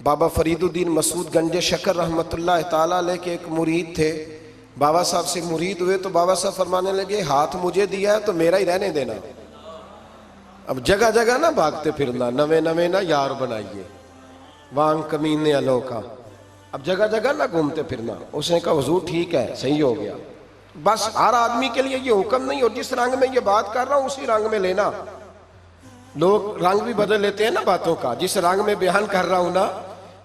بابا فرید الدین مسعود گنج شکر رحمۃ اللہ تعالیٰ علیہ کے ایک مرید تھے. بابا صاحب سے مرید ہوئے تو بابا صاحب فرمانے لگے ہاتھ مجھے دیا ہے تو میرا ہی رہنے دینا. اب جگہ جگہ نہ بھاگتے پھرنا, نوے نوے نہ یار بنائیے وانگ کمینے الو کا. اب جگہ جگہ نہ گھومتے پھرنا. اس نے کہا حضور ٹھیک ہے, صحیح ہو گیا. بس ہر آدمی کے لیے یہ حکم نہیں, اور جس رنگ میں یہ بات کر رہا ہوں اسی رنگ میں لینا. لوگ رنگ بھی بدل لیتے ہیں نا باتوں کا. جس رنگ میں بیان کر رہا ہوں نا,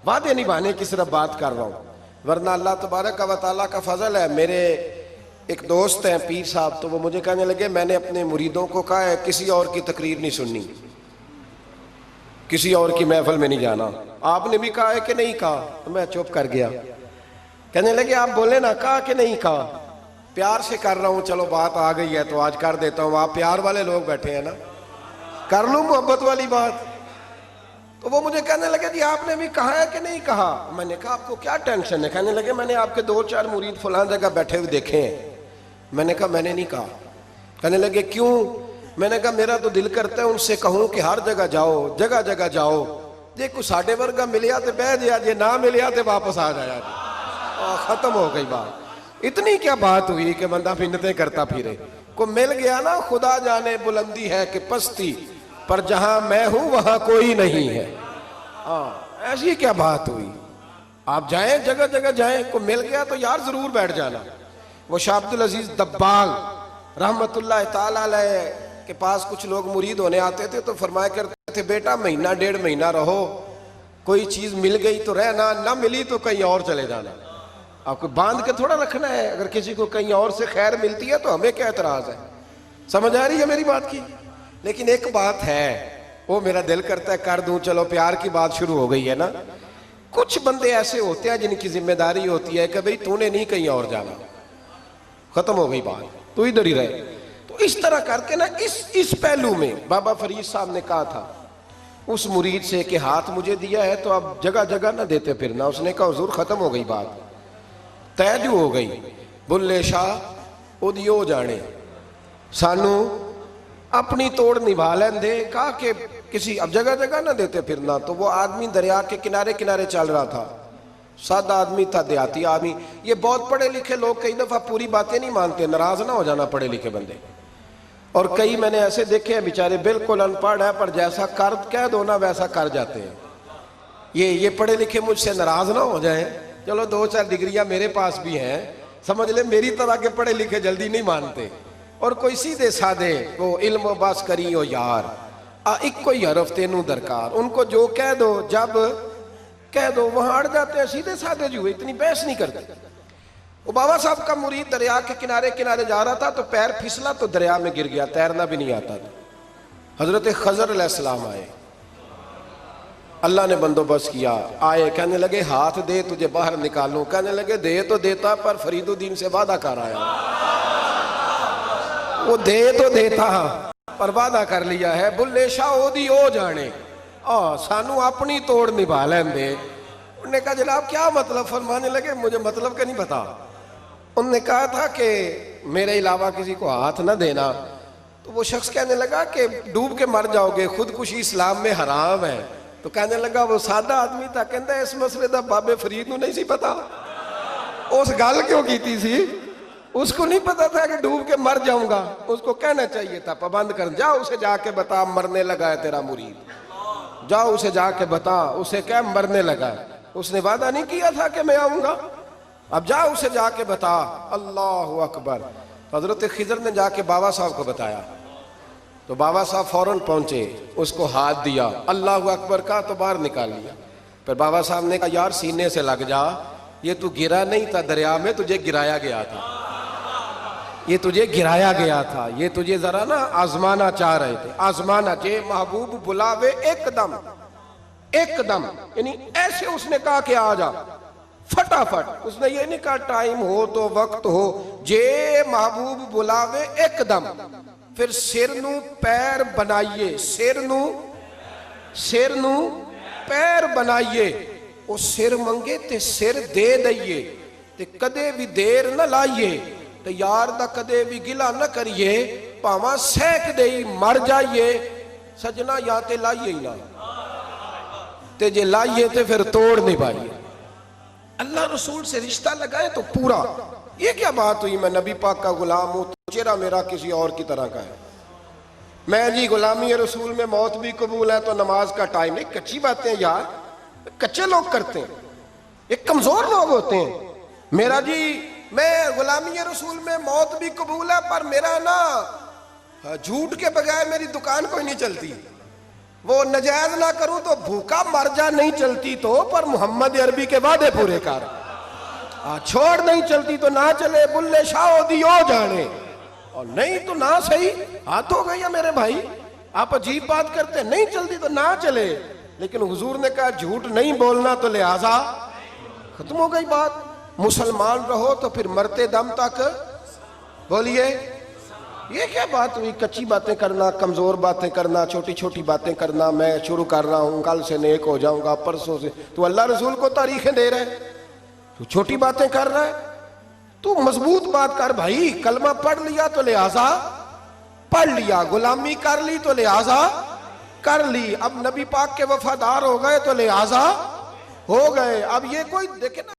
وعدے نبھانے کی صرف بات کر رہا ہوں, ورنہ اللہ تبارک و تعالیٰ کا فضل ہے. میرے ایک دوست ہیں پیر صاحب, تو وہ مجھے کہنے لگے میں نے اپنے مریدوں کو کہا ہے کسی اور کی تقریر نہیں سننی, کسی اور کی محفل میں نہیں جانا. آپ نے بھی کہا ہے کہ نہیں کہا؟ تو میں چپ کر گیا. کہنے لگے آپ بولے نا, کہا کہ نہیں کہا؟ پیار سے کر رہا ہوں, چلو بات آ گئی ہے تو آج کر دیتا ہوں. آپ پیار والے لوگ بیٹھے ہیں نا, کر لوں محبت والی بات. تو وہ مجھے کہنے لگے جی آپ نے بھی کہا ہے کہ نہیں کہا؟ میں نے کہا آپ کو کیا ٹینشن ہے؟ کہنے لگے میں نے آپ کے 2-4 مرید فلاں جگہ بیٹھے ہوئے دیکھے ہیں. میں نے کہا میں نے نہیں کہا. کہنے لگے کیوں؟ میں نے کہا میرا تو دل کرتا ہے ان سے کہوں کہ ہر جگہ جاؤ, جگہ جگہ جاؤ. دیکھو ساڈے ورگا ملیا تو بہ جیا, جے نہ ملیا تو واپس آ جایا. ختم ہو گئی بات. اتنی کیا بات ہوئی کہ بندہ منتیں کرتا پھرے. کو مل گیا نا, خدا جانے بلندی ہے کہ پستی, پر جہاں میں ہوں وہاں کوئی نہیں ہے. ایسی کیا بات ہوئی؟ آپ جائیں, جگہ جگہ جائیں. کو مل گیا تو یار ضرور بیٹھ جانا. وہ شاہ عبد العزیز دباغ رحمت اللہ تعالیٰ علیہ کے پاس کچھ لوگ مرید ہونے آتے تھے تو فرمایا کرتے تھے بیٹا 1-1.5 مہینہ رہو, کوئی چیز مل گئی تو رہنا, نہ ملی تو کہیں اور چلے جانا. آپ کو باندھ کے تھوڑا رکھنا ہے. اگر کسی کو کہیں اور سے خیر ملتی ہے تو ہمیں کیا اعتراض ہے؟ سمجھ آ رہی ہے میری بات کی؟ لیکن ایک بات ہے, وہ میرا دل کرتا ہے کر دوں. چلو پیار کی بات شروع ہو گئی ہے نا. کچھ بندے ایسے ہوتے ہیں جن کی ذمہ داری ہوتی ہے کہ بھئی تو نے نہیں کہیں اور جانا, ختم ہو گئی بات, تو ادھر ہی رہے. تو اس طرح کر کے نا اس پہلو میں بابا فرید صاحب نے کہا تھا اس مرید سے کہ ہاتھ مجھے دیا ہے تو اب جگہ جگہ نہ دیتے پھرنا. اس نے کہا حضور ختم ہو گئی بات, طے جو ہو گئی. بلے شاہ اودیو جانے, سانو اپنی توڑ نبھا لین دے. کہا کہ کسی اب جگہ جگہ نہ دیتے پھرنا. تو وہ آدمی دریا کے کنارے کنارے چل رہا تھا, سادہ آدمی تھا, دیہاتی آدمی. یہ بہت پڑھے لکھے لوگ کئی دفعہ پوری باتیں نہیں مانتے, ناراض نہ ہو جانا پڑھے لکھے بندے. اور کئی میں نے ایسے دیکھے ہیں بیچارے بالکل ان پڑھ ہے, پر جیسا کر کہہ دو نا ویسا کر جاتے ہیں. یہ پڑھے لکھے مجھ سے ناراض نہ ہو جائیں. چلو 2-4 ڈگریاں میرے پاس بھی ہیں, سمجھ لے میری طرح کے پڑھے لکھے جلدی نہیں مانتے. اور کوئی سیدھے سادے وہ علم و بس کری ہو یار, ایک کوئی حرف تینوں درکار. ان کو جو کہہ دو جب کہہ دو وہاں اڑ جاتے ہیں, سیدھے سادے جو اتنی بحث نہیں کرتے. وہ بابا صاحب کا مرید دریا کے کنارے کنارے جا رہا تھا تو پیر پھسلا تو دریا میں گر گیا, تیرنا بھی نہیں آتا تھا. حضرت خضر علیہ السلام آئے, اللہ نے بندوبست کیا. آئے, کہنے لگے ہاتھ دے تجھے باہر نکالوں. کہنے لگے دے تو دیتا پر فرید الدین سے وعدہ کر آیا. وہ دے تو دیتا پر وعدہ کر لیا ہے. بلے شاہ اودیو جانے, سانو اپنی توڑ نبھا لین دے. انہوں نے کہا جناب کیا مطلب؟ فرمانے لگے مجھے مطلب کا نہیں پتا. انہوں نے کہا تھا کہ میرے علاوہ کسی کو ہاتھ نہ دینا. تو وہ شخص کہنے لگا کہ ڈوب کے مر جاؤ گے, خودکشی اسلام میں حرام ہے. تو کہنے لگا وہ سادہ آدمی تھا, کہندا اس مسئلے دا بابے فرید نو نہیں سی پتا. اس گل کیوں کیتی سی؟ اس کو نہیں پتا تھا کہ ڈوب کے مر جاؤں گا. اس کو کہنا چاہیے تھا پابند کر, جا اسے جا کے بتا مرنے لگا ہے تیرا مرید, جاؤ اسے جا کے بتا, اسے کہہ مرنے لگا ہے. اس نے وعدہ نہیں کیا تھا کہ میں آؤں گا, اب جا اسے جا کے بتا. اللہ اکبر. حضرت خضر نے جا کے بابا صاحب کو بتایا تو بابا صاحب فوراً پہنچے, اس کو ہاتھ دیا, اللہ اکبر کہا تو باہر نکال لیا. پھر بابا صاحب نے کہا یار سینے سے لگ جا, یہ تو گرا نہیں تھا دریا میں, تجھے گرایا گیا تھا. یہ تجھے گرایا گیا تھا, یہ تجھے ذرا نا آزمانا چاہ رہے تھے. آزمانا چاہے محبوب بلاوے ایک دم, ایک دم, یعنی ایسے اس نے کہا کہ آ جا فٹافٹ. اس نے یہ نہیں کہا ٹائم ہو تو وقت ہو, جے محبوب بلاوے ایک دم. پھر سر نو پیر بنائیے, سر نو پیر بنائیے. وہ سر منگے تے سر دے دئیے, تے کدے بھی دیر نہ لائیے, تے یار دا کدے بھی گلا نہ کریے, پاواں سیک دئی مر جائیے. سجنا یا تے لائیے ہی نہ. تے جے لائیے تے پھر توڑ نہیں پائیے. اللہ رسول سے رشتہ لگائے تو پورا. یہ کیا بات ہوئی میں نبی پاک کا غلام ہوں تو چہرہ میرا کسی اور کی طرح کا ہے. میں جی غلامی رسول میں موت بھی قبول ہے تو نماز کا ٹائم نہیں. کچی باتیں یار کچے لوگ کرتے ہیں, ایک کمزور لوگ ہوتے ہیں. میرا جی میں غلامی رسول میں موت بھی قبول ہے پر میرا نا جھوٹ کے بغیر میری دکان کوئی نہیں چلتی. وہ نجائز نہ کروں تو بھوکا مر جا نہیں چلتی تو, پر محمد عربی کے وعدے پورے کر. چھوڑ نہیں چلتی تو نہ چلے, بلے شاہ دیو جانے, اور نہیں تو نہ صحیح. ہاتھ ہو گئی ہے میرے بھائی, آپ عجیب بات کرتے, نہیں چلتی تو نہ چلے. لیکن حضور نے کہا جھوٹ نہیں بولنا تو لہذا ختم ہو گئی بات. مسلمان رہو تو پھر مرتے دم تک بولیے. یہ کیا بات ہوئی کچی باتیں کرنا, کمزور باتیں کرنا, چھوٹی چھوٹی باتیں کرنا. میں شروع کر رہا ہوں, کل سے نیک ہو جاؤں گا, پرسوں سے. تو اللہ رسول کو تاریخیں دے رہے, تو چھوٹی باتیں کر رہا ہے. تو مضبوط بات کر بھائی. کلمہ پڑھ لیا تو لہذا پڑھ لیا, غلامی کر لی تو لہذا کر لی. اب نبی پاک کے وفادار ہو گئے تو لہذا ہو گئے. اب یہ کوئی دیکھے نا